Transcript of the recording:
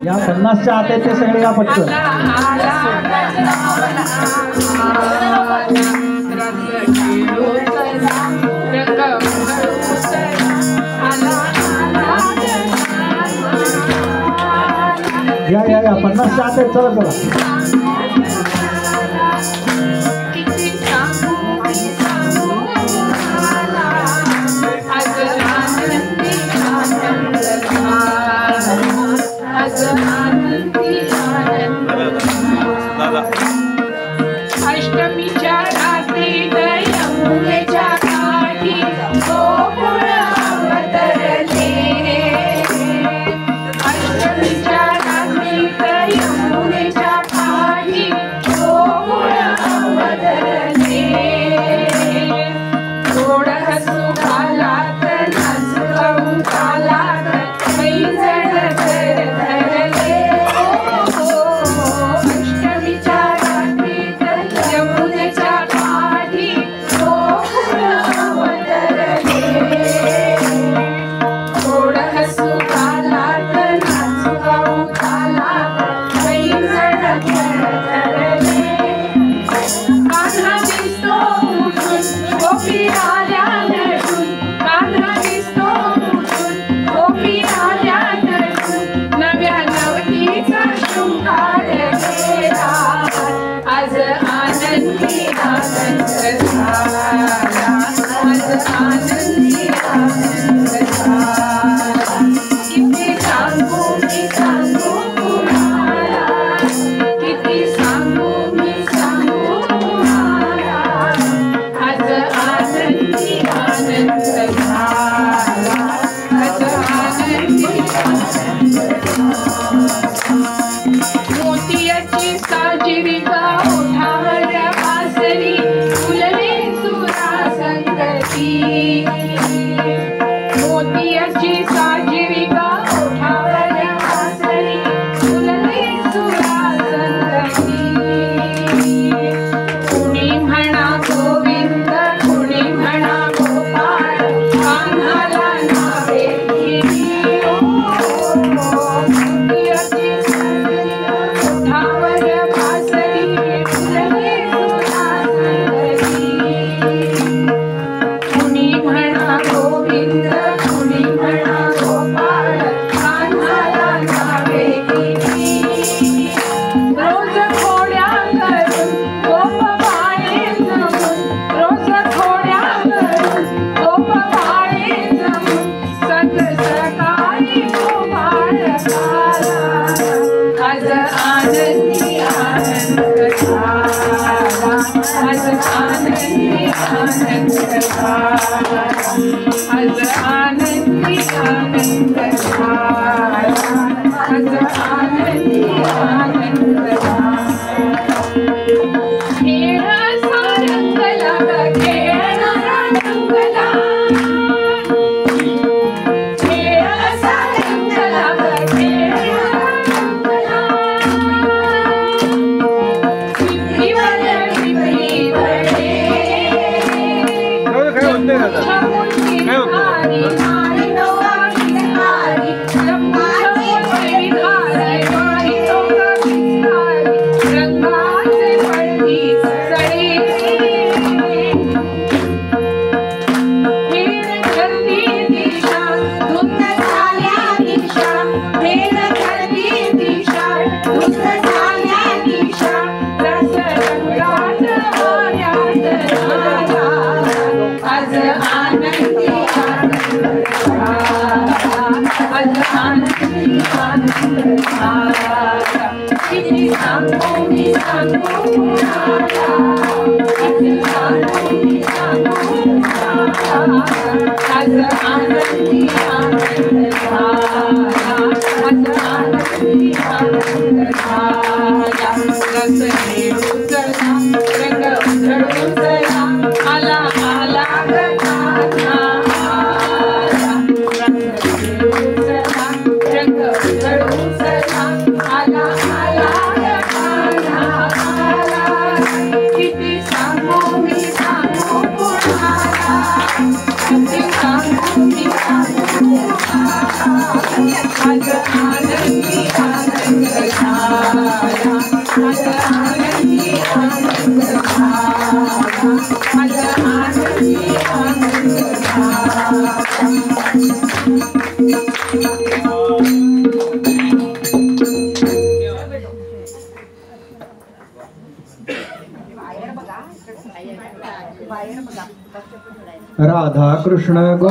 या 50च्या आत आहेत ते सगळे या पटकन. या 50च्या आत आहेत. चला चला. अष्टमीच्या रात्री यमुनेच्या काठी गोकुळ अवतरले. अष्टमीच्या रात्री यमुनेच्या काठी गोकुळ अवतरले. गोड हसू घालात नाचू गाऊ घालात पैजण धरले. अष्टमीच्या यमुनेच्या काठी गोकुळ अवतरले. गोड हसू घालात नाचू गाऊ घालात पैजण धरले. कान्हा दिसतो उठून गोपी आल्या नटून. कान्हा दिसतो उठून गोपी आल्या नटून. नव्या नवतीचा शृंगार केला. आज आनंदी आनंद झाला. आज आनंदी आनंद झाला. किती सांगू मी सांगू तुम्हाला. किती सांगू मी सांगू तुम्हाला. आज आनंदी आनंद झाला. आज आनंदी आनंद झाला. मोतियाची साजिरी ओठावर वासरी फुलले सुरा संगती. मोतियाची साजिरी ओठावर वासरी फुलले सुरा संगती. कुणी म्हणा गोविंद कुणी म्हणा गोपाळ कान्हाला नावे दिली. मोतियाची ओठावर वासरी फुलले सुरा संगती. कुणी म्हणा गोविंद कुणी म्हणा गोपाळ कान्हाला नावे दिली. रोज खोड्या करून गोप बाळे जमून. रोज खोड्या करून गोप बाळे जमून. सत सकाळी गोपाळ झाला. आज आनंदी आनंद झाला. आज आनंदी आनंद झाला. आज आनंदी आनंद झाला. आज आनंदी आनंद झाला. खेळ सारंगला खेळणारा रंगला. खेळ सारंगला खेळणारा रंगला. पिपरीवर पिपरी वळे. किती सांगू मी सांगू तुम्हाला. किती सांगू मी सांगू तुम्हाला. आज आनंदी आनंद झाला. आज आनंदी आनंद झाला. रस घेऊन चला रंग उधळून चला. आला आला कान्हा आला. रस घेऊन चला रंग उधळून चला. आला आला कान्हा आला. किती सांगू मी सांगू तुम्हाला. किती सांगू मी सांगू तुम्हाला. आज आनंदी आनंद आज आनंदी आनंद झाला, आज आनंदी आनंद झाला. राधा कृष्ण गो